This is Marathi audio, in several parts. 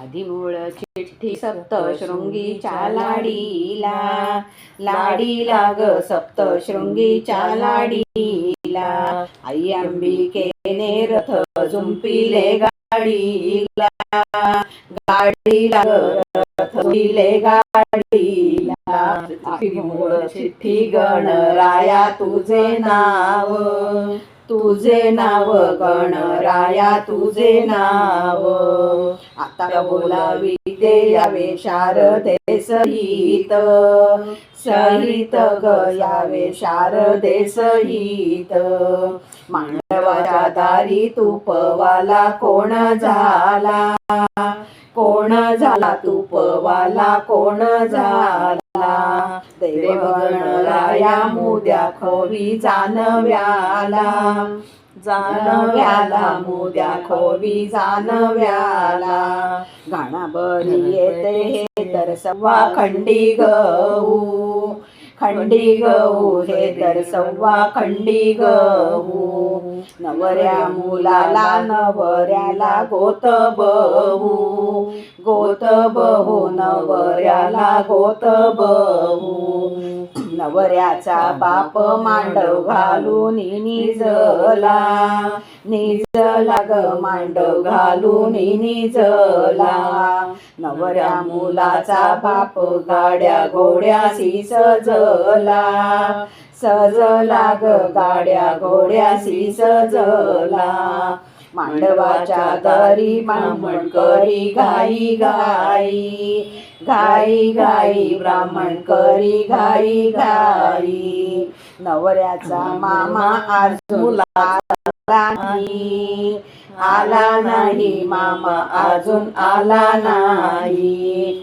आदिमूळ चिठ्ठी सप्तशृंगीच्या लाडीला, लाडीला ग सप्तशृंगीच्या लाडीला, आई अंबिकेने रथ जुंपिले गाडीला, गाडीला रथ जुंपिले गाडीला, आदिमूळ चिठ्ठी गणराया तुझे नाव, तुझे नाव गणराया तुझे नाव, आता बोलाविते यावे शारदे सहित, सहित ग यावे शारदे सहित, मांडवाच्या दारी तूपवाला कोण झाला, कोण झाला तूपवाला कोण झाला, देव गणराया मुद्या खोवी जानव्याला, जानव्याला मुद्या खोवी जानव्याला, गाणा बरी येते हे तर सव्वा खंडी गहू, खंडी गहू हे तर सव्वा खंडी गहू, नवऱ्या मुलाला नवऱ्याला गोत बहू, गोत बहू नवऱ्याला गोत बहू, नवऱ्याचा बाप मांडव घालून निजला, निजला ग मांडव घालून निजला, नवऱ्या मुलाचा बाप गाड्या घोड्यासी सजला, सजला ग गाड्या घोड्यासी सजला, मांडवाच्या दारी ब्राह्मण करी घाई घाई, घाई घाई ब्राह्मण करी घाई घाई, नवऱ्याचा मामा आज आला नाही, आला नाही मामा अजून आला नाही,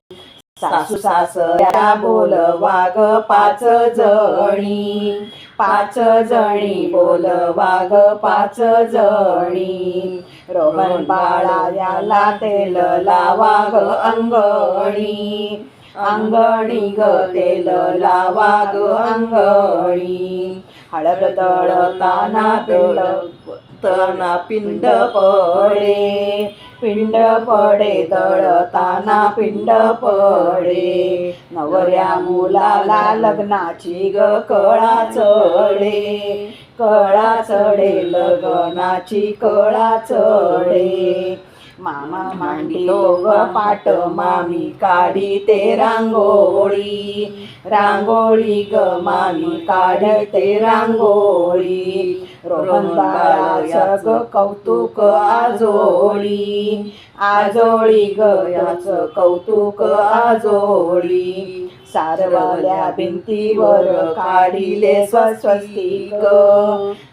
सासू सासऱ्या बोलवा ग पाच जणी, पाच जणी बोलवा ग पाच जणी, रोहन बाळा याला तेल लावा ग अंगणी, अंगणी ग तेल लावा ग अंगणी, हळद दळताना दळताना पिंड पडे, पिंड पडे दळताना पिंड पडे, नवऱ्या मुलाला लग्नाची ग कळा चढे, कळा चढे लग्नाची कळा चढे, मामा मांडीलो ग पाट मामी काढी ते रांगोळी, रांगोळी ग मामी काढी ते रांगोळी, रोहन बाळाचं ग कौतुक आजोळी, आजोळी ग याचं कौतुक आजोळी, सारवाल्या भिंतीवर काढिले स्वस्तिक,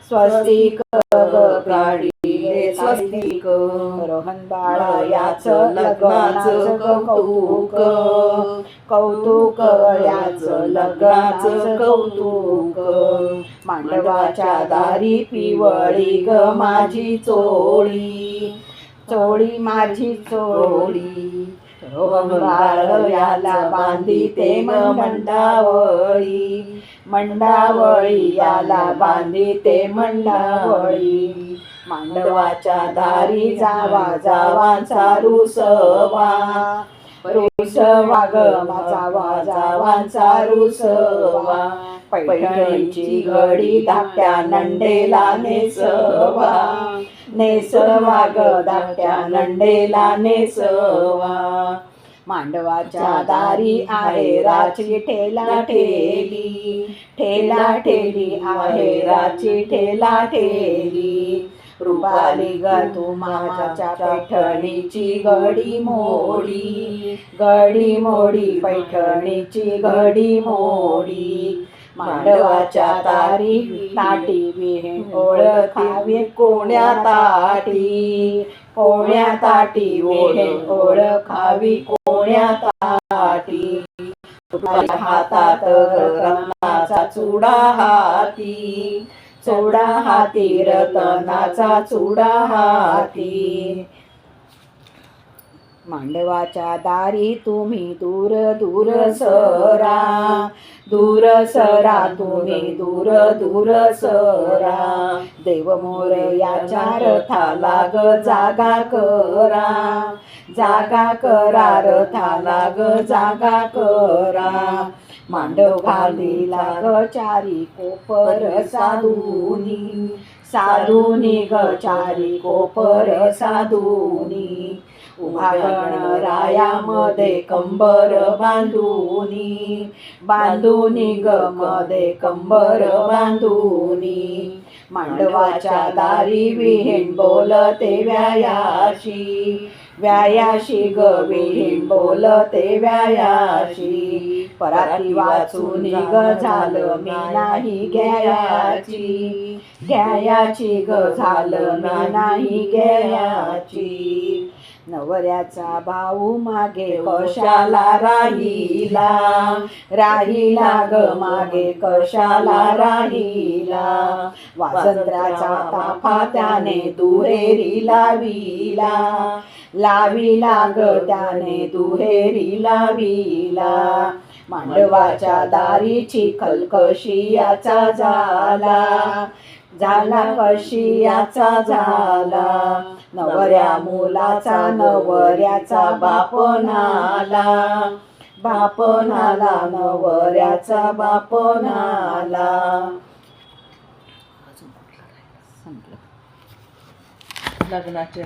स्वस्तिक काढिले स्वस्तिक, रोहन बाळा याचं लग्नाचं कौतुक, कौतुक याचं लग्नाचं कौतुक, मांडवाच्या दारी पिवळी ग माझी चोळी, चोळी माझी चोळी, रोहन बाळ याला बांधिते मंडावळी, मंडावळी याला बांधिते मंडावळी, मांडवाच्या दारी जावा जावांचा रुसवा, रुसवा ग जावा जावांचा रुसवा, पैठणीची घडी धाकट्या नंडेला नेसवा, नेसवा ग धाकट्या नंडेला नेसवा, मांडवाच्या दारी आहेराची ठेला ठेली, ठेला ठेली आहेराची ठेला ठेली, रुपाली ग तू मामाच्या पैठणीची घडी मोडी, घडी मोडी पैठणीची घडी मोडी, मांडवाच्या दारी ताटी विहीण ओळखावे कोण्या ताटी, कोण्या ताटी विहीण ओळखावी कोण्या ताटी, हातात रत्नाचा चुडा हाती, चुडा हाती रतनाचा चुडा हाती, मांडवाच्या दारी तुम्ही दूर दूर सरा, दूर सरा तुम्ही दूर दूर सरा. देव मोर याच्या रथाला ग जागा करा, जागा करा रथाला ग जागा करा. मांडव घालीला ग चारी कोपर साधुनी, साधुनी ग चारी कोपर साधुनी. उभा गणरायामध्ये कंबर बांधुनी, बांधुनी ग मध्ये कंबर बांधुनी. मांडवाच्या दारी विहीण बोलते व्यायाशी, व्यायाशी ग विहीण बोलते व्यायाशी. पराती वाचून ग झालं मी नाही घ्यायाची, घ्यायाची ग झालं मी नाही घ्यायाची. नवऱ्याचा भाऊ मागे कशाला राहिला, राहिला ग मागे कशाला राहिला. वाजंत्र्याचा ताफा त्याने दुहेरी लाविला, लाविला ग त्याने दुहेरी लाविला. मांडवाच्या दारी चिखल कशी याचा झाला, झाला कशी याचा झाला. नवऱ्या मुलाचा नवऱ्याचा बाप नाला, बाप नाला नवऱ्याचा बाप नाला. लग्नाचे